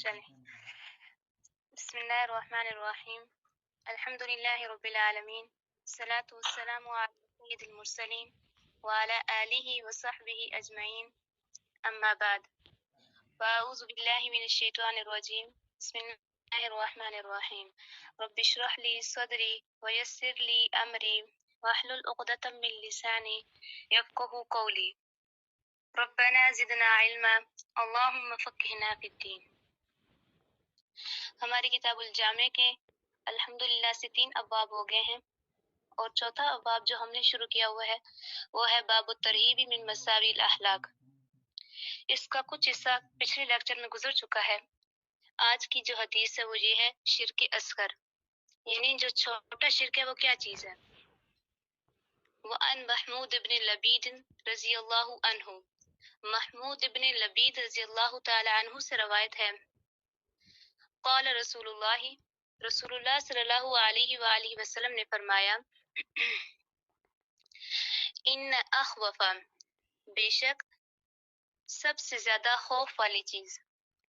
چلیں بسم اللہ الرحمن الرحیم الحمد للہ رب العالمین الصلاۃ والسلام علی سید المرسلین وعلی آلہ وصحبہ اجمعین اما بعد فاعوذ باللہ من الشیطان الرجیم بسم اللہ الرحمن الرحیم رب اشرح لی صدری ویسر لی امری واحلل عقدۃ من لسانی یفقہوا قولی ربنا زدنا علما اللہم فقہنا فی الدین۔ ہماری کتاب الجامع کے الحمدللہ سے 3 ابواب ہو گئے ہیں، اور چوتھا ابواب جو ہم نے شروع کیا ہوا ہے وہ ہے باب الترہیب من مساوی الاخلاق۔ اس کا کچھ حصہ پچھلے لیکچر میں گزر چکا ہے۔ آج کی جو حدیث ہے وہ یہ ہے شرک اصغر، یعنی جو چھوٹا شرک ہے وہ کیا چیز ہے۔ وعن محمود بن لبید رضی اللہ عنہ، محمود ابن لبید رضی اللہ تعالی عنہ سے روایت ہے، قال رسول اللہ صلی اللہ علیہ وآلہ وسلم نے فرمایا، ان اخوف، بے شک سب سے زیادہ خوف والی چیز،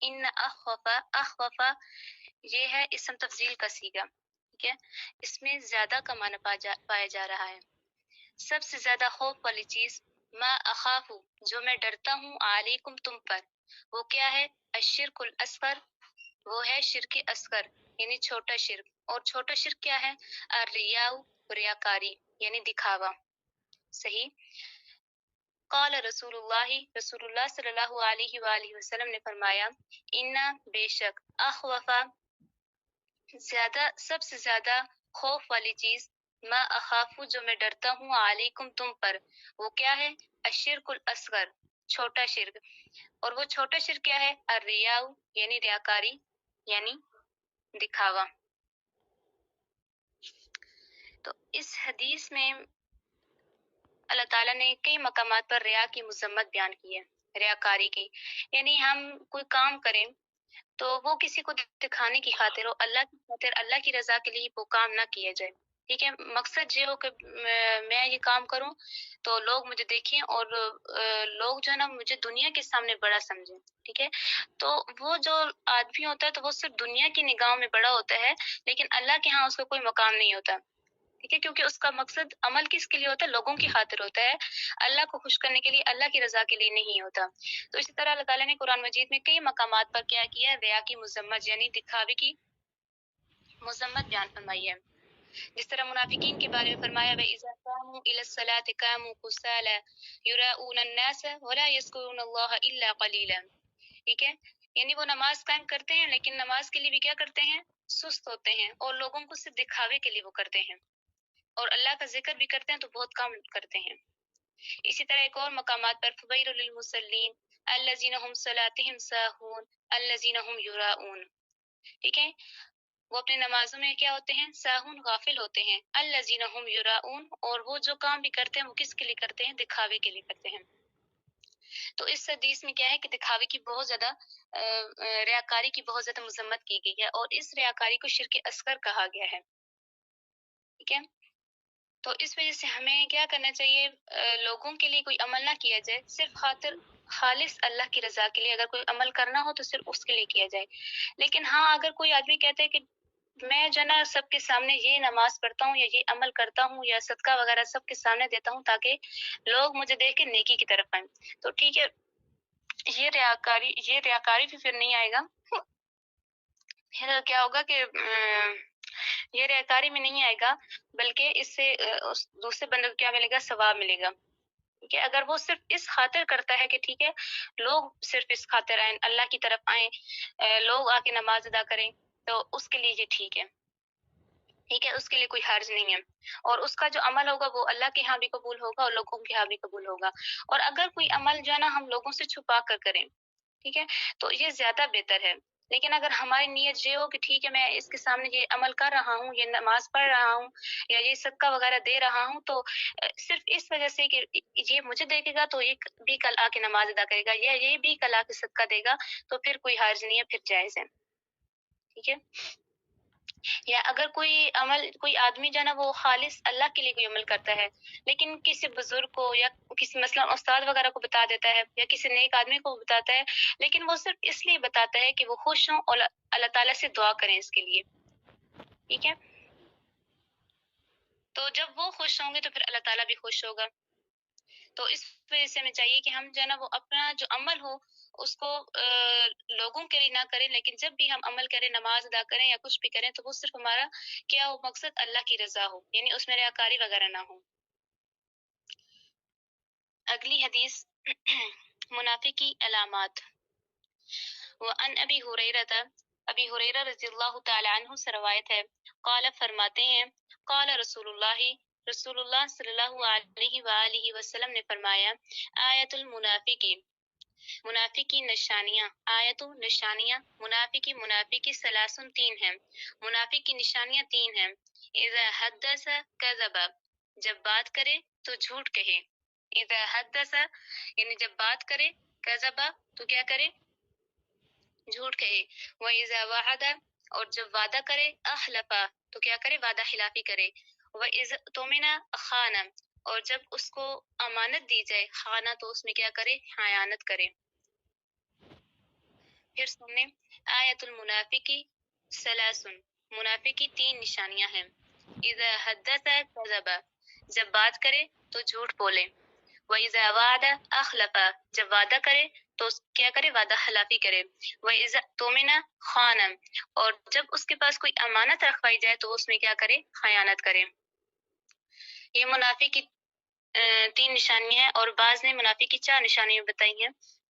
ان اخوف یہ ہے اسم تفضیل کا صیغہ، ٹھیک ہے، اس میں زیادہ کا معنی پایا جا رہا ہے۔ سب سے زیادہ خوف والی چیز، ما اخاف جو میں ڈرتا ہوں، علیکم تم پر، وہ کیا ہے، الشرک الاصغر، وہ ہے شرک اصغر یعنی چھوٹا شرک۔ اور چھوٹا شرک کیا ہے، الریاء، ریاکاری یعنی دکھاوا، صحیح۔ قال رسول اللہ صلی اللہ علیہ وآلہ وسلم نے فرمایا، ان بے شک، اخوف سب سے زیادہ خوف والی چیز، ما اخاف جو میں ڈرتا ہوں، علیکم تم پر، وہ کیا ہے، الشرک الاصغر چھوٹا شرک۔ اور وہ چھوٹا شرک کیا ہے، الریاء یعنی ریاکاری یعنی دکھاوا۔ تو اس حدیث میں اللہ تعالیٰ نے کئی مقامات پر ریا کی مذمت بیان کی ہے، ریاکاری کی، یعنی ہم کوئی کام کریں تو وہ کسی کو دکھانے کی خاطر ہو، اللہ کی خاطر، اللہ کی رضا کے لیے وہ کام نہ کیا جائے، ٹھیک ہے۔ مقصد یہ ہو کہ میں یہ کام کروں تو لوگ مجھے دیکھیں اور لوگ جو ہے نا مجھے دنیا کے سامنے بڑا سمجھیں، ٹھیک ہے۔ تو وہ جو آدمی ہوتا ہے تو وہ صرف دنیا کی نگاہوں میں بڑا ہوتا ہے، لیکن اللہ کے ہاں اس کا کوئی مقام نہیں ہوتا، ٹھیک ہے، کیونکہ اس کا مقصد عمل کس کے لیے ہوتا ہے، لوگوں کی خاطر ہوتا ہے، اللہ کو خوش کرنے کے لیے، اللہ کی رضا کے لیے نہیں ہوتا۔ تو اسی طرح اللہ تعالیٰ نے قرآن مجید میں کئی مقامات پر کیا کیا ہے، ریا کی مذمت یعنی دکھاوے کی مذمت بیان فرمائی ہے۔ جس طرح منافقین کے بارے میں فرمایا، وَإِذَا قَامُوا إِلَى الصَّلَاةِ قَامُوا كُسَالَىٰ يُرَاءُونَ النَّاسَ وَلَا يَذْكُرُونَ اللَّهَ إِلَّا قَلِيلًا، ٹھیک ہے، یعنی وہ نماز قائم کرتے ہیں لیکن نماز کے لیے بھی کیا کرتے ہیں، سست ہوتے ہیں، اور لوگوں کو صرف دکھاوے کے لیے وہ کرتے ہیں، اور اللہ کا ذکر بھی کرتے ہیں تو بہت کم کرتے ہیں۔ اسی طرح ایک اور مقامات پر، فویل للمصلین الذین هم صلاتهم ساہون الذین هم یراؤون، ٹھیک ہے، وہ اپنے نمازوں میں کیا ہوتے ہیں، ساہون، غافل ہوتے ہیں، الذین هم یراؤون، اور وہ جو کام بھی کرتے ہیں وہ کس کے لیے کرتے ہیں، دکھاوے کے لیے کرتے ہیں۔ تو اس حدیث میں کیا ہے کہ دکھاوے کی بہت زیادہ ریاکاری کی بہت زیادہ مذمت کی گئی ہے، اور اس ریاکاری کو شرک اصغر کہا گیا ہے، ٹھیک ہے۔ تو اس وجہ سے ہمیں کیا کرنا چاہیے، لوگوں کے لیے کوئی عمل نہ کیا جائے، صرف خالص اللہ کی رضا کے لیے اگر کوئی عمل کرنا ہو تو صرف اس کے لیے کیا جائے۔ لیکن ہاں اگر کوئی آدمی کہتا ہے کہ میں جو نا سب کے سامنے یہ نماز پڑھتا ہوں یا یہ عمل کرتا ہوں یا صدقہ وغیرہ سب کے سامنے دیتا ہوں تاکہ لوگ مجھے دیکھ کے نیکی کی طرف آئیں، تو ٹھیک ہے، یہ ریاکاری بھی پھر نہیں آئے گا، پھر کیا ہوگا کہ یہ ریاکاری میں نہیں آئے گا، بلکہ اس سے اس دوسرے بندے کو کیا ملے گا، ثواب ملے گا، ٹھیک ہے۔ اگر وہ صرف اس خاطر کرتا ہے کہ ٹھیک ہے لوگ صرف اس خاطر آئیں، اللہ کی طرف آئیں، لوگ آ کے نماز ادا کریں، تو اس کے لیے یہ ٹھیک ہے، ٹھیک ہے، اس کے لیے کوئی حرج نہیں ہے، اور اس کا جو عمل ہوگا وہ اللہ کے ہاں بھی قبول ہوگا اور لوگوں کے ہاں بھی قبول ہوگا۔ اور اگر کوئی عمل جو ہے نا ہم لوگوں سے چھپا کر کریں، ٹھیک ہے، تو یہ زیادہ بہتر ہے۔ لیکن اگر ہماری نیت یہ ہو کہ ٹھیک ہے میں اس کے سامنے یہ عمل کر رہا ہوں، یہ نماز پڑھ رہا ہوں یا یہ صدقہ وغیرہ دے رہا ہوں، تو صرف اس وجہ سے کہ یہ مجھے دیکھے گا تو یہ بھی کل آ کے نماز ادا کرے گا، یا یہ بھی کل آ کے صدقہ دے گا، تو پھر کوئی حرج نہیں ہے، پھر جائز ہے، ٹھیک ہے۔ یا اگر کوئی آدمی جو ہے نا وہ خالص اللہ کے لیے کوئی عمل کرتا ہے، لیکن کسی بزرگ کو یا کسی مثلا استاد وغیرہ کو بتا دیتا ہے یا کسی نیک آدمی کو بتاتا ہے، لیکن وہ صرف اس لیے بتاتا ہے کہ وہ خوش ہوں اور اللہ تعالیٰ سے دعا کریں اس کے لیے، ٹھیک ہے؟ تو جب وہ خوش ہوں گے تو پھر اللہ تعالیٰ بھی خوش ہوگا۔ تو اس وجہ سے ہمیں چاہیے کہ ہم جو ہے نا وہ اپنا جو عمل ہو اس کو لوگوں کے لیے نہ کریں، لیکن جب بھی ہم عمل کریں، نماز ادا کریں یا کچھ بھی کریں، تو وہ صرف ہمارا کیا ہو، مقصد اللہ کی رضا ہو، یعنی اس میں ریاکاری وغیرہ نہ ہو۔ اگلی حدیث منافق کی علامات۔ وعن ابی ہریرہ رضی اللہ تعالی عنہ سے روایت ہے، قال فرماتے ہیں، قال رسول اللہ صلی اللہ علیہ وآلہ وسلم نے فرمایا، آیت المنافقی، منافق کی نشانیاں، نشانیاں، منافق کی سلاسن تین ہیں، منافق کی نشانیاں تین ہیں۔ اذا حدث کذب، جب بات کرے تو جھوٹ کہے، اذا حدث یعنی جب بات کرے، کذب تو کیا کرے، جھوٹ کہے، وَإِذَا وَعَدَ اور جب وعدہ کرے، أَخْلَفَ تو کیا کرے، وعدہ خلافی کرے، وَإِذَا اؤْتُمِنَ خَانَ اور جب اس کو امانت دی جائے، خانہ تو اس میں کیا کرے، خیانت کرے۔ پھر سنیں، آیت المنافقی سلاسن، منافق کی تین نشانیاں ہیں، اذا حدث کذب جب بات کرے تو جھوٹ بولے، وَإِذَا وَعَدَ أَخْلَفَ جب وعدہ کرے تو کیا کرے، وعدہ خلافی کرے، وَإِذَا اؤْتُمِنَ خَانَ اور جب اس کے پاس کوئی امانت رکھوائی جائے تو اس میں کیا کرے، خیانت کرے۔ یہ منافق کی تین نشانیاں ہیں، اور بعض نے منافق کی چار نشانیاں بتائی ہیں،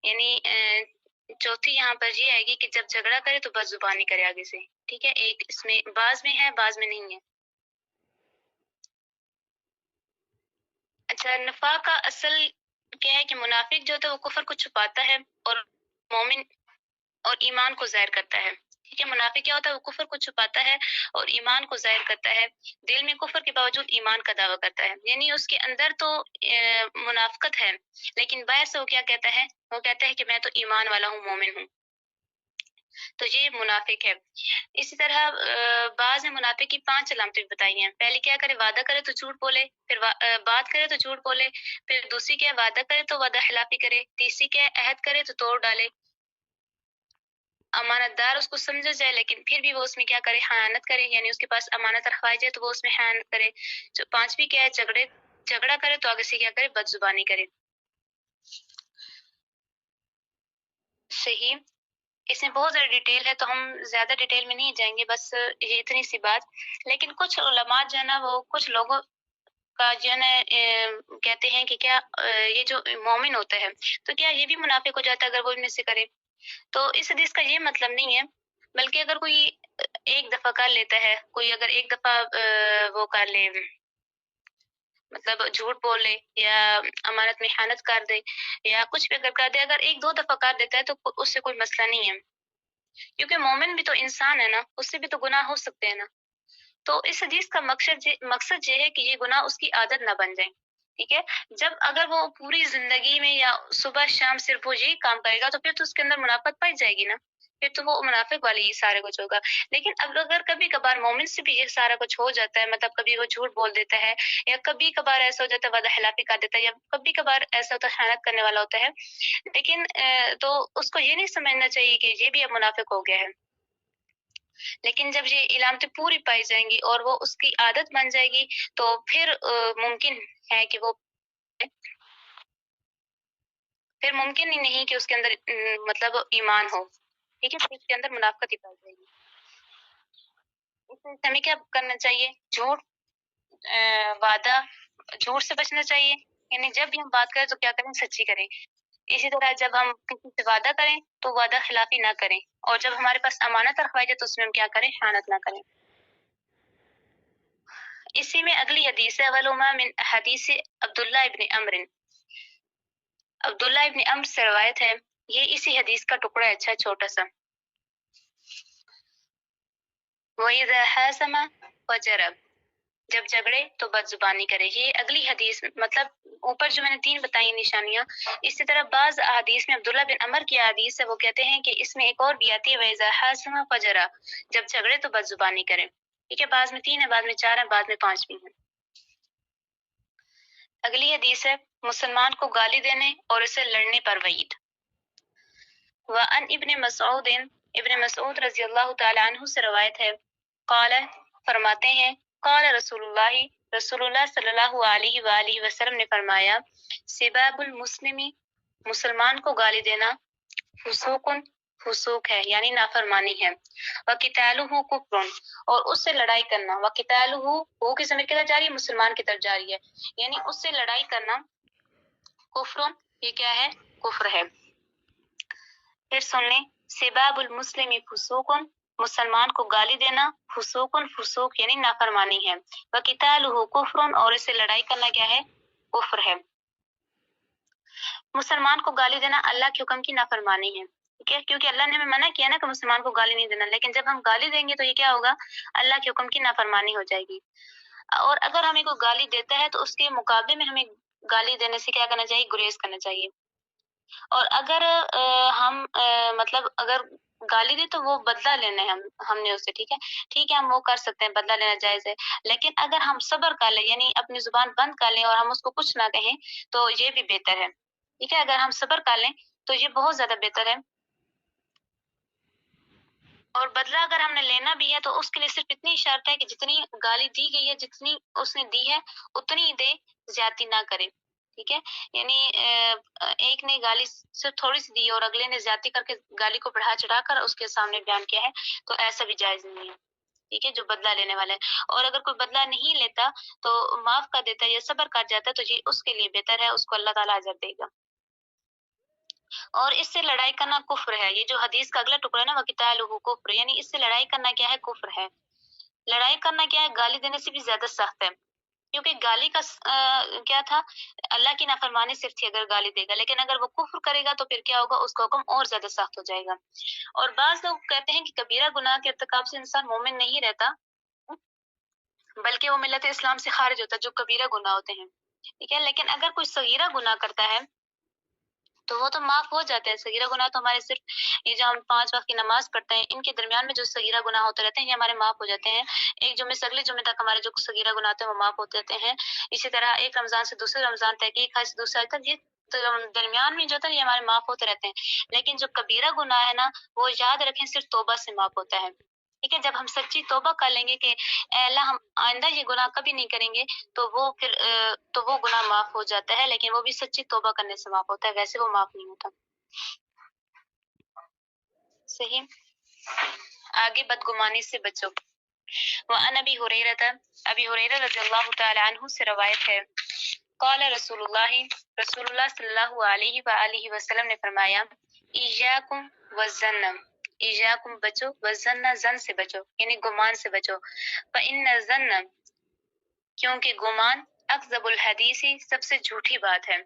یعنی چوتھی یہاں پر یہ آئے گی کہ جب جھگڑا کرے تو بد زبانی کرے آگے سے، ٹھیک ہے، ایک اس میں بعض میں ہے، بعض میں نہیں ہے۔ اچھا، نفاق کا اصل کیا ہے کہ منافق جو ہوتا ہے وہ کفر کو چھپاتا ہے اور مومن اور ایمان کو ظاہر کرتا ہے، ٹھیک ہے۔ منافق کیا ہوتا ہے، وہ کفر کو چھپاتا ہے اور ایمان کو ظاہر کرتا ہے، دل میں کفر کے باوجود ایمان کا دعویٰ کرتا ہے، یعنی اس کے اندر تو منافقت ہے، لیکن باہر سے وہ کیا کہتا ہے، وہ کہتا ہے کہ میں تو ایمان والا ہوں، مومن ہوں، تو یہ منافق ہے۔ اسی طرح بعض نے منافق کی 5 علامتیں بتائی ہیں۔ پہلے کیا کرے، وعدہ کرے تو جھوٹ بولے، پھر بات کرے تو جھوٹ بولے، پھر دوسری کیا ہے، وعدہ کرے تو وعدہ خلافی کرے، تیسری کیا ہے، عہد کرے تو توڑ ڈالے، امانت دار اس کو سمجھا جائے لیکن پھر بھی وہ اس میں کیا کرے، خیانت کرے، یعنی اس کے پاس امانت رکھوائی جائے تو وہ اس میں خیانت کرے۔ جو پانچویں کیا ہے، جھگڑا کرے تو آگے سے کیا کرے، بد زبانی کرے۔ صحیح، اس میں بہت زیادہ ڈیٹیل ہے تو ہم زیادہ ڈیٹیل میں نہیں جائیں گے، بس یہ اتنی سی بات۔ لیکن کچھ علماء جو ہے نا وہ کچھ لوگوں کا جو ہے نا کہتے ہیں کہ کیا یہ جو مومن ہوتا ہے تو کیا یہ بھی منافق ہو جاتا ہے اگر وہ ان میں سے کرے، تو اس حدیث کا یہ مطلب نہیں ہے، بلکہ اگر کوئی ایک دفعہ کر لیتا ہے، کوئی اگر ایک دفعہ وہ کر لے، مطلب جھوٹ بول لے یا امانت میں خیانت کر دے یا کچھ بھی اگر کر دے، اگر ایک دو دفعہ کر دیتا ہے تو اس سے کوئی مسئلہ نہیں ہے، کیونکہ مومن بھی تو انسان ہے نا، اس سے بھی تو گناہ ہو سکتے ہیں نا۔ تو اس حدیث کا مقصد یہ ہے کہ یہ گناہ اس کی عادت نہ بن جائے، ٹھیک ہے۔ جب اگر وہ پوری زندگی میں یا صبح شام صرف وہ یہی کام کرے گا تو پھر تو اس کے اندر منافقت پائی جائے گی نا، پھر تو وہ منافق والی ہی سارے کچھ ہوگا۔ لیکن اب اگر کبھی کبھار مومن سے بھی یہ سارا کچھ ہو جاتا ہے، مطلب کبھی وہ جھوٹ بول دیتا ہے یا کبھی کبھار ایسا ہو جاتا ہے وعدہ خلافی کر دیتا ہے یا کبھی کبھار ایسا ہوتا ہے خیانت کرنے والا ہوتا ہے، لیکن تو اس کو یہ نہیں سمجھنا چاہیے کہ یہ بھی اب منافق ہو گیا ہے۔ لیکن جب یہ علامتیں پوری پائی جائیں گی اور وہ اس کی عادت بن جائے گی تو پھر ممکن ہے کہ وہ پھر ممکن ہی نہیں کہ اس کے اندر مطلب ایمان ہو، ٹھیک ہے، پھر اس کے اندر منافقت ہی پائی جائے گی۔ اس سے ہمیں کیا کرنا چاہیے، وعدہ جھوٹ سے بچنا چاہیے، یعنی جب بھی ہم بات کریں تو کیا کریں، سچی کریں۔ اسی طرح جب ہم کسی سے وعدہ کریں تو وعدہ خلافی نہ کریں، اور جب ہمارے پاس امانت رکھوائی جائے تو اس میں ہم کیا کریں، خیانت نہ کریں۔ اسی میں اگلی حدیث ہے، ولما من حدیث عبداللہ ابن عمر، عبداللہ ابن عمر سے روایت ہے، یہ اسی حدیث کا ٹکڑا ہے، اچھا چھوٹا سا۔ وَإِذَا حَاسَمَ فَجَرَ جب جھگڑے تو بد زبانی کرے، یہ اگلی حدیث مطلب اوپر جو میں نے 3 بتائی نشانیاں، اسی طرح بعض احادیث میں عبداللہ بن عمر کی حدیث ہے، وہ کہتے ہیں کہ اس میں ایک اور بھی آتی ہے، وَإِذَا حَاسَمَ فَجَرَ جب جھگڑے تو بد زبانی کرے۔ ٹھیک ہے، بعض میں 3 ہے، بعض میں 4 ہے، بعض میں 5 بھی ہیں۔ اگلی حدیث ہے مسلمان کو گالی دینے اور اسے لڑنے پر وعید۔ وعن ابن مسعود رضی اللہ تعالی عنہ سے روایت ہے، قال فرماتے ہیں، قال رسول اللہ صلی اللہ علیہ وآلہ وسلم نے فرمایا، سباب المسلمی مسلمان کو گالی دینا فسوق ہے یعنی نافرمانی ہے، وقتالہ کفر اور اس سے لڑائی کرنا، وقتالہ وہ کی ضمیر کدھر جاری ہے؟ مسلمان کی طرف جاری ہے، یعنی اس سے لڑائی کرنا کفر، یہ کیا ہے؟ کفر ہے۔ پھر سن لیں، سباب المسلم فسوق مسلمان کو گالی دینا فسوق یعنی نافرمانی ہے، وقتالہ کفر اور اس سے لڑائی کرنا کیا ہے؟ کفر ہے۔ مسلمان کو گالی دینا اللہ کے حکم کی نافرمانی ہے، ٹھیک ہے، کیونکہ اللہ نے ہمیں منع کیا نا کہ مسلمان کو گالی نہیں دینا، لیکن جب ہم گالی دیں گے تو یہ کیا ہوگا؟ اللہ کے حکم کی نافرمانی ہو جائے گی۔ اور اگر ہمیں کوئی گالی دیتا ہے تو اس کے مقابلے میں ہمیں گالی دینے سے کیا کرنا چاہیے؟ گریز کرنا چاہیے۔ اور اگر ہم مطلب اگر گالی دے تو وہ بدلہ لینا ہے ہم نے اس سے، ٹھیک ہے ہم وہ کر سکتے ہیں، بدلہ لینا جائز ہے، لیکن اگر ہم صبر کر لیں یعنی اپنی زبان بند کر لیں اور ہم اس کو کچھ نہ کہیں تو یہ بھی بہتر ہے، ٹھیک ہے، اگر ہم صبر کر لیں تو یہ بہت زیادہ بہتر ہے۔ اور بدلہ اگر ہم نے لینا بھی ہے تو اس کے لیے صرف اتنی شرط ہے کہ جتنی گالی دی گئی ہے، جتنی اس نے دی ہے اتنی ہی دے، زیادتی نہ کرے، ٹھیک ہے، یعنی ایک نے گالی صرف تھوڑی سی دی اور اگلے نے زیادتی کر کے گالی کو بڑھا چڑھا کر اس کے سامنے بیان کیا ہے، تو ایسا بھی جائز نہیں ہے، ٹھیک ہے، جو بدلہ لینے والا ہے۔ اور اگر کوئی بدلہ نہیں لیتا تو معاف کر دیتا ہے یا صبر کر جاتا ہے تو یہ اس کے لیے بہتر ہے، اس کو اللہ تعالیٰ اجر دے گا۔ اور اس سے لڑائی کرنا کفر ہے، یہ جو حدیث کا اگلا ٹکڑا ہے نا وقتالہ کفر، یعنی اس سے لڑائی کرنا کیا ہے؟ کفر ہے۔ لڑائی کرنا کیا ہے؟ گالی دینے سے بھی زیادہ سخت ہے، کیونکہ گالی کا کیا تھا؟ اللہ کی نافرمانی صرف تھی اگر گالی دے گا، لیکن اگر وہ کفر کرے گا تو پھر کیا ہوگا؟ اس کا حکم اور زیادہ سخت ہو جائے گا۔ اور بعض لوگ کہتے ہیں کہ کبیرہ گناہ کے ارتکاب سے انسان مومن نہیں رہتا، بلکہ وہ ملت اسلام سے خارج ہوتا ہے، جو کبیرہ گناہ ہوتے ہیں، ٹھیک ہے، لیکن اگر کوئی صغیرہ گناہ کرتا ہے تو وہ تو معاف ہو جاتا ہے۔ صغیرہ گناہ تو ہمارے صرف یہ جو ہم 5 وقت کی نماز پڑھتے ہیں ان کے درمیان میں جو صغیرہ گناہ ہوتے رہتے ہیں یہ ہمارے معاف ہو جاتے ہیں، ایک جمعے سے اگلے جمعے تک ہمارے جو صغیرہ گناہ ہوتے ہیں وہ معاف ہوتے رہتے ہیں، اسی طرح ایک رمضان سے دوسرے رمضان تک، ایک حج سے دوسرے حج تک، یہ درمیان میں جو ہوتا ہے یہ ہمارے معاف ہوتے رہتے ہیں، لیکن جو کبیرہ گناہ ہے نا وہ یاد رکھیں صرف توبہ سے معاف ہوتا ہے، ٹھیک ہے، جب ہم سچی توبہ کر لیں گے کہ اے اللہ ہم آئندہ یہ گناہ کبھی نہیں کریں گے تو وہ پھر تو وہ گناہ معاف ہو جاتا ہے، لیکن وہ بھی سچی توبہ کرنے سے معاف ہوتا ہے، ویسے وہ معاف نہیں ہوتا۔ صحیح، آگے بدگمانی سے بچو۔ وعن ابی ہریرہ رضی اللہ تعالی عنہ سے روایت ہے، قال رسول اللہ صلی اللہ علیہ وآلہ وسلم نے فرمایا، ایاکم والظن، ایاکم بچو، والظن زن سے بچو یعنی گمان سے بچو، فإن الظن کیونکہ گمان اکذب الحدیث سب سے جھوٹی بات ہے۔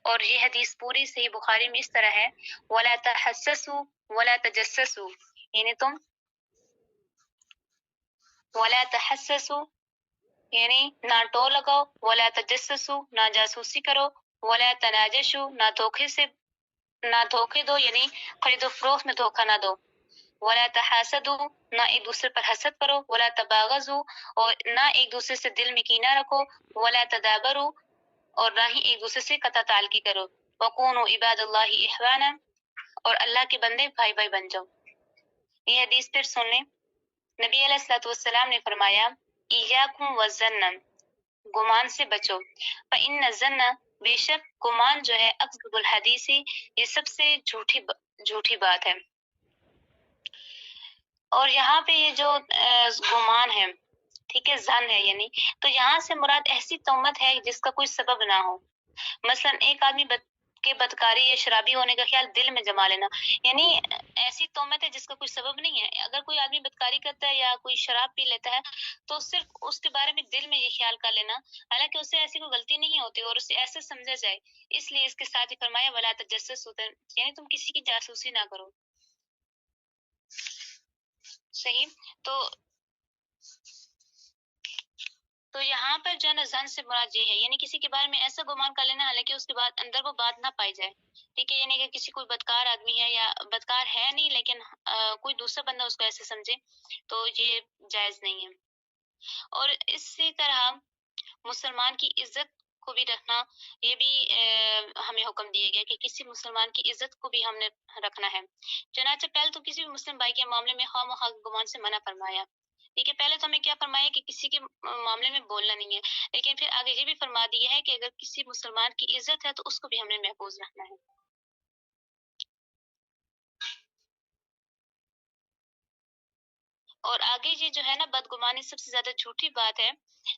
اور یہ حدیث پوری صحیح بخاری میں اس طرح ہے، ولا تحسسوا ولا تجسسوا، یعنی تم ولا تحسسوا یعنی نہ ٹو لگاؤ، ولا تجسسوا نہ جاسوسی کرو، ولا تناجشوا نہ دھوکے دو یعنی خرید و فروخت میں دھوکہ نہ دو، ولا تحاسدوا نہ ایک دوسرے پر حسد کرو، ولا تباغضوا اور نہ ایک دوسرے سے دل میں کینہ رکھو، ولا تدابروا اور نہ ہی ایک دوسرے سے قطع تعلقی کرو، وکونوا عباد اللہ اخوانا اور اللہ کے بندے بھائی بھائی بن جاؤ۔ یہ حدیث پھر سن لیں، نبی علیہ الصلوۃ والسلام نے فرمایا، ایاکم والظن گمان سے بچو، فإن الظن بے شک گمان جو ہے اکذب الحدیث یہ سب سے جھوٹی بات ہے۔ اور یہاں پہ یہ جو گمان ہے، ٹھیک ہے، ظن ہے یعنی، تو یہاں سے مراد ایسی تہمت ہے جس کا کوئی سبب نہ ہو، مثلا ایک آدمی کے بدکاری یا شرابی ہونے کا خیال دل میں جما لینا، یعنی ایسی تہمت ہے جس کا کوئی سبب نہیں ہے۔ اگر کوئی آدمی بدکاری کرتا ہے یا کوئی شراب پی لیتا ہے تو صرف اس کے بارے میں دل میں یہ خیال کر لینا، حالانکہ اسے ایسی کوئی غلطی نہیں ہوتی اور اسے ایسے سمجھا جائے، اس لیے اس کے ساتھ ہی فرمایا ولا تجسسوا یعنی تم کسی کی جاسوسی نہ کرو۔ صحیح، تو یہاں پر جو ہے نا زن سے مراد یہ ہے، یعنی کسی کے بارے میں ایسا گمان کر لینا حالانکہ اس کے بعد اندر وہ بات نہ پائی جائے، ٹھیک ہے، یعنی کہ کسی کوئی بدکار آدمی ہے یا بدکار ہے نہیں لیکن کوئی دوسرا بندہ اس کو ایسے سمجھے تو یہ جائز نہیں ہے۔ اور اسی طرح مسلمان کی عزت کو بھی رکھنا، یہ بھی ہمیں حکم دیا گیا کہ کسی مسلمان کی عزت کو بھی ہم نے رکھنا ہے۔ چنانچہ پہلے تو کسی بھی مسلم بھائی کے معاملے میں خواہ مخواہ گمان سے منع فرمایا، ٹھیک ہے، پہلے تو ہمیں کیا فرمایا کہ کسی کے معاملے میں بولنا نہیں ہے، لیکن پھر آگے یہ بھی فرما دیا ہے کہ اگر کسی مسلمان کی عزت ہے تو اس کو بھی ہم نے محفوظ رکھنا ہے۔ اور آگے یہ جو ہے نا بدگمانی سب سے زیادہ جھوٹی بات ہے۔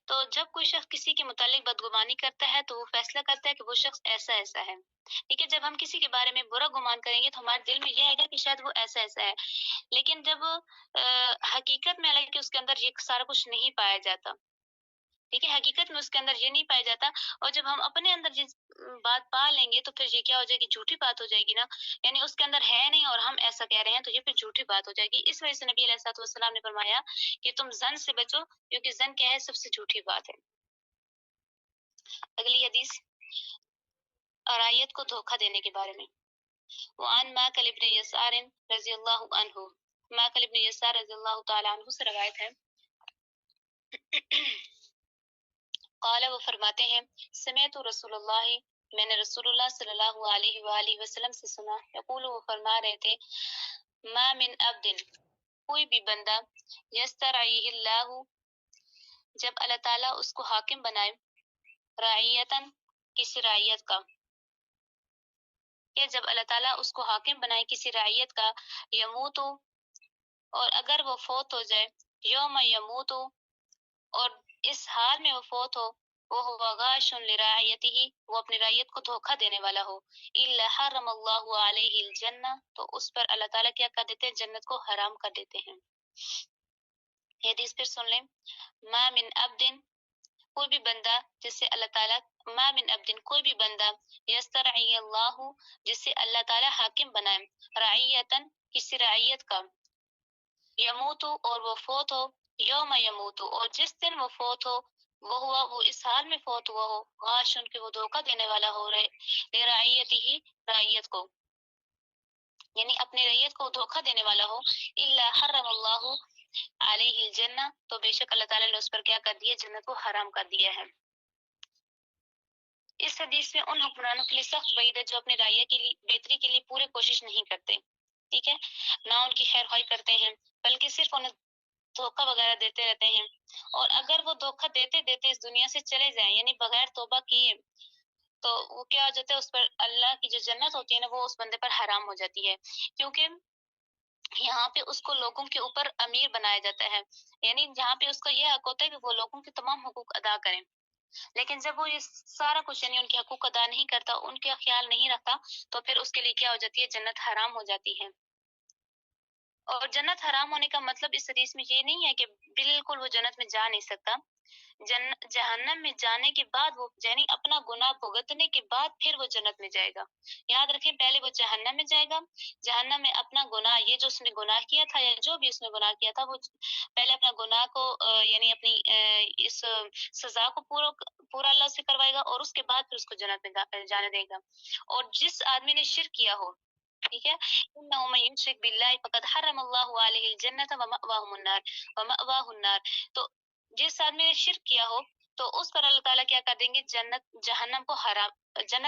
تو جب کوئی شخص کسی کے متعلق بدگمانی کرتا ہے تو وہ فیصلہ کرتا ہے کہ وہ شخص ایسا ایسا ہے، ٹھیک ہے، جب ہم کسی کے بارے میں برا گمان کریں گے تو ہمارے دل میں یہ آئے گا کہ شاید وہ ایسا ایسا ہے، لیکن جب حقیقت میں حالانکہ اس کے اندر یہ سارا کچھ نہیں پایا جاتا، ٹھیک ہے، حقیقت میں اس کے اندر یہ نہیں پایا جاتا، اور جب ہم اپنے اندر جس بات پا لیں گے تو پھر یہ کیا ہو جائے گی، جھوٹی بات ہو جائے گی نا، یعنی اس کے اندر ہے نہیں اور ہم ایسا کہہ رہے ہیں تو یہ پھر جھوٹی بات ہو جائے گی۔ اس وجہ سے نبی علیہ الصلوۃ والسلام نے فرمایا کہ تم زن سے بچو، کیونکہ زن کیا ہے، سب سے جھوٹی بات ہے۔ اگلی حدیث ارائیت کو دھوکہ دینے کے بارے میں۔ وعن ماکل ابن یسار رضی اللہ عنہ، ماکل ابن یسار رضی اللہ تعالی عنہ سے روایت ہے، قال وہ فرماتے ہیں، سمعت رسول اللہ، میں نے رسول اللہ صلی اللہ علیہ وآلہ وسلم سے سنا، یقول وہ فرما رہے تھے، ما من عبد، کوئی بھی بندہ، یسترعیہ اللہ، جب اللہ تعالیٰ اس کو حاکم بنائے، رعیتاً، کسی رعیت کا، کہ جب اللہ تعالیٰ اس کو حاکم بنائے کسی رعیت کا، یموت، اور اگر وہ فوت ہو جائے، یوم یموت، اور اس حال میں وہ فوت ہو، وہ ہوا غاش لرعیتہ، وہ اپنی رعیت کو دھوکہ دینے والا ہو، الا حرم اللہ علیہ الجنہ، تو اس پر اللہ تعالیٰ کیا کر دیتے ہیں، جنت کو حرام کر دیتے ہیں۔ یہ حدیث پھر سن لیں، ما من عبد، کوئی بھی بندہ جس سے اللہ تعالیٰ، ما من عبد، کوئی بھی بندہ، یسترعی اللہ، جس سے اللہ تعالیٰ حاکم بنائے، رعیتاً، کسی رعیت کا، یموت، اور وہ فوت ہو، یوم یموت، اور جس دن وہ فوت ہو، وہ ہوا، وہ اس حال میں فوت ہوا ہو، غاشن، کے وہ دھوکہ دینے والا ہو رہے، لرعیتہ، رعیت کو، یعنی اپنے رعیت کو دھوکہ دینے والا ہو، الا حرم اللہ علیہ الجنہ، تو بے شک اللہ تعالیٰ نے اس پر کیا کر دیا، جنت کو حرام کر دیا ہے۔ اس حدیث میں ان حکمرانوں کے لیے سخت وعید ہے جو اپنے رعیہ کے لیے بہتری کے لیے پورے کوشش نہیں کرتے، ٹھیک ہے، نہ ان کی خیر خواہی کرتے ہیں بلکہ صرف انہیں دھوکہ وغیرہ دیتے رہتے ہیں، اور اگر وہ دھوکہ دیتے دیتے اس دنیا سے چلے جائیں، یعنی بغیر توبہ کیے، تو وہ کیا ہو جاتا ہے، اس پر اللہ کی جو جنت ہوتی ہے نا، وہ اس بندے پر حرام ہو جاتی ہے، کیونکہ یہاں پہ اس کو لوگوں کے اوپر امیر بنایا جاتا ہے، یعنی جہاں پہ اس کا یہ حق ہوتا ہے کہ وہ لوگوں کے تمام حقوق ادا کریں، لیکن جب وہ یہ سارا کچھ یعنی ان کے حقوق ادا نہیں کرتا، ان کا خیال نہیں رکھتا، تو پھر اس کے لیے کیا ہو جاتی ہے، جنت حرام ہو جاتی ہے۔ اور جنت حرام ہونے کا مطلب اس حدیث میں یہ نہیں ہے کہ بالکل وہ جنت میں جا نہیں سکتا، جہنم میں جانے کے بعد وہ، یعنی اپنا گناہ بھگتنے کے بعد پھر وہ جنت میں جائے گا۔ یاد رکھیں، پہلے وہ جہنم میں جائے گا، جہنم میں اپنا گناہ، یہ جو اس نے گناہ کیا تھا یا جو بھی اس نے گناہ کیا تھا، وہ پہلے اپنا گناہ کو یعنی اپنی اس سزا کو پورا اللہ سے کروائے گا، اور اس کے بعد پھر اس کو جنت میں جانے دے گا۔ اور جس آدمی نے شرک کیا ہو، ٹھیک ہے، انه من یشرک باللہ فقد حرم اللہ علیہ الجنۃ ومأواہ النار، تو جس آدمی نے شرک کیا ہو تو اس پر اللہ تعالیٰ کیا کر دیں گے، جنت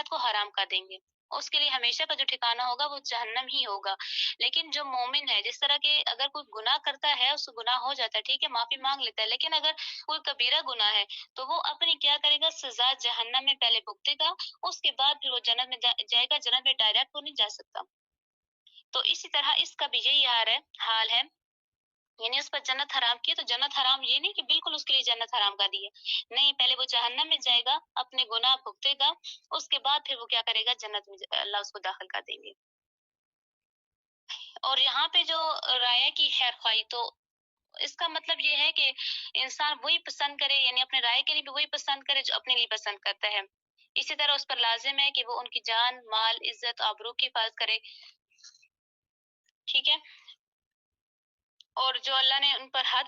کو حرام کر دیں گے، اس کے لیے ہمیشہ کا جو ٹھکانہ ہوگا وہ جہنم ہی ہوگا۔ لیکن جو مومن ہے، جس طرح کے اگر کوئی گناہ کرتا ہے، اس کو گناہ ہو جاتا ہے، ٹھیک ہے، معافی مانگ لیتا ہے، لیکن اگر کوئی کبیرہ گناہ ہے تو وہ اپنی کیا کرے گا، سزا جہنم میں پہلے بھگتے گا، اس کے بعد پھر وہ جنت میں جائے گا، جنت میں ڈائریکٹ وہ نہیں جا سکتا۔ تو اسی طرح اس کا بھی یہی حال ہے، یعنی اس پر جنت حرام کی، تو جنت حرام یہ نہیں کہ بالکل اس کے لیے جنت حرام کر دی ہے، نہیں، پہلے وہ جہنم میں جائے گا، اپنے گناہ بھگتے گا، اس کے بعد پھر وہ کیا کرے گا، جنت میں اللہ اس کو داخل کر دیں گے۔ اور یہاں پہ جو رائے کی خیر خواہی، تو اس کا مطلب یہ ہے کہ انسان وہی پسند کرے، یعنی اپنے رائے کے لیے بھی وہی پسند کرے جو اپنے لیے پسند کرتا ہے، اسی طرح اس پر لازم ہے کہ وہ ان کی جان، مال، عزت، آبرو کی حفاظت کرے، ٹھیک ہے، اور جو اللہ نے ان پر حد،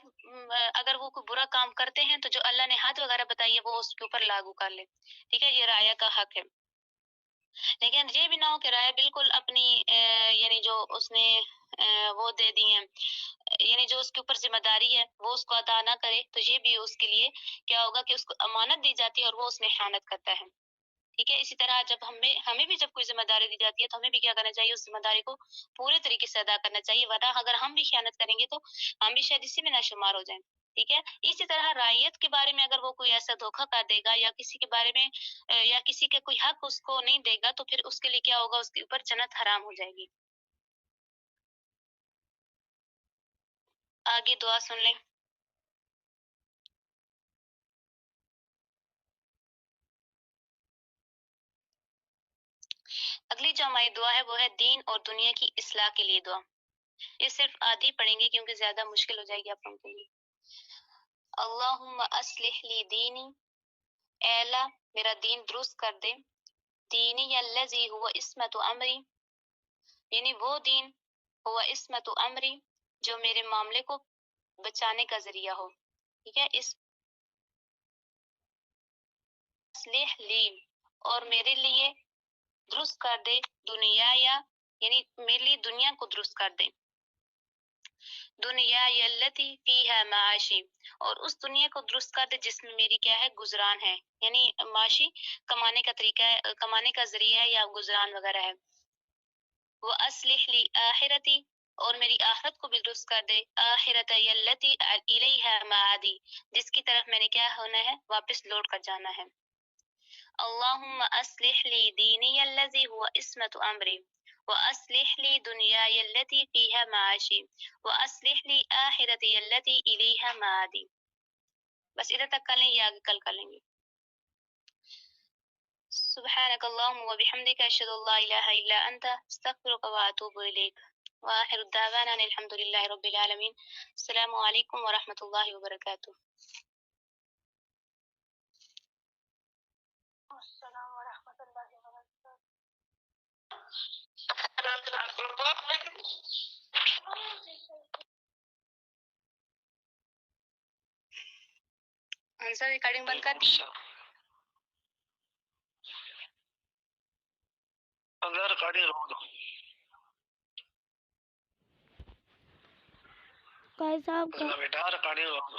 اگر وہ کوئی برا کام کرتے ہیں تو جو اللہ نے حد وغیرہ بتائی ہے وہ اس کے اوپر لاگو کر لے، ٹھیک ہے، یہ رعایا کا حق ہے۔ لیکن یہ بھی نہ ہو کہ رائے بالکل اپنی یعنی جو اس نے وہ دے دی ہیں، یعنی جو اس کے اوپر ذمہ داری ہے وہ اس کو ادا نہ کرے، تو یہ بھی اس کے لیے کیا ہوگا کہ اس کو امانت دی جاتی ہے اور وہ اس میں خیانت کرتا ہے. ٹھیک ہے. اسی طرح جب ہمیں بھی جب کوئی ذمہ داری دی جاتی ہے تو ہمیں بھی کیا کرنا چاہیے، اس ذمہ داری کو پورے طریقے سے ادا کرنا چاہیے، ورنہ اگر ہم بھی خیانت کریں گے تو ہم بھی شاید اسی میں نہ شمار ہو جائیں. ٹھیک ہے. اسی طرح رعیت کے بارے میں اگر وہ کوئی ایسا دھوکہ کر دے گا یا کسی کے بارے میں یا کسی کے کوئی حق اس کو نہیں دے گا، تو پھر اس کے لیے کیا ہوگا، اس کے اوپر جنت حرام ہو جائے گی. آگے دعا سن لیں. اگلی جو ہماری دعا ہے وہ ہے دین اور دنیا کی اصلاح کے لیے دعا. یہ صرف آدھی پڑھیں گے کیونکہ زیادہ مشکل ہو جائے گی آپ لوگوں کے لیے. اللہم اصلح لی دینی، اے اللہ میرا دین درست کر دے. دینی الذی ہوا عصمت امری، یعنی وہ دین ہوا عصمت امری جو میرے معاملے کو بچانے کا ذریعہ ہو. ٹھیک ہے. اصلح لی، اور میرے لیے درست کر دے دنیا، یعنی میرے لیے دنیا کو درست کر دے. دنیا التی فیہا معاشی، اور اس دنیا کو درست کر دے جس میں میری کیا ہے، گزران ہے، یعنی معاشی کمانے کا طریقہ ہے، کمانے کا ذریعہ ہے یا گزران وغیرہ ہے. وَأَصْلِحْ لِي آخرتی، اور میری آخرت کو بھی درست کر دے. آخرت التی الیہا معادی، جس کی طرف میں نے کیا ہونا ہے، واپس لوٹ کر جانا ہے. اللہم اصلح لی دینی الذی هو عصمت امری، واصلح لی دنیای التی فیہا معاشی، واصلح لی آخرتی التی الیہا معادی. بس ادھر تک کر لیں، یہ آگے کل کر لیں گے. سبحانک اللہم وبحمدک اشہد ان لا الہ الا انت استغفرک واتوب الیک. وآخر الدعوانا ان الحمد للہ رب العالمین. السلام علیکم ورحمۃ اللہ وبرکاتہ. السلام ورحمۃ اللہ وبرکاتہ. آنسر ریکارڈنگ بند کر دی. اگر ریکارڈنگ روک دو. قائد صاحب کا بیٹا ریکارڈنگ روک دو.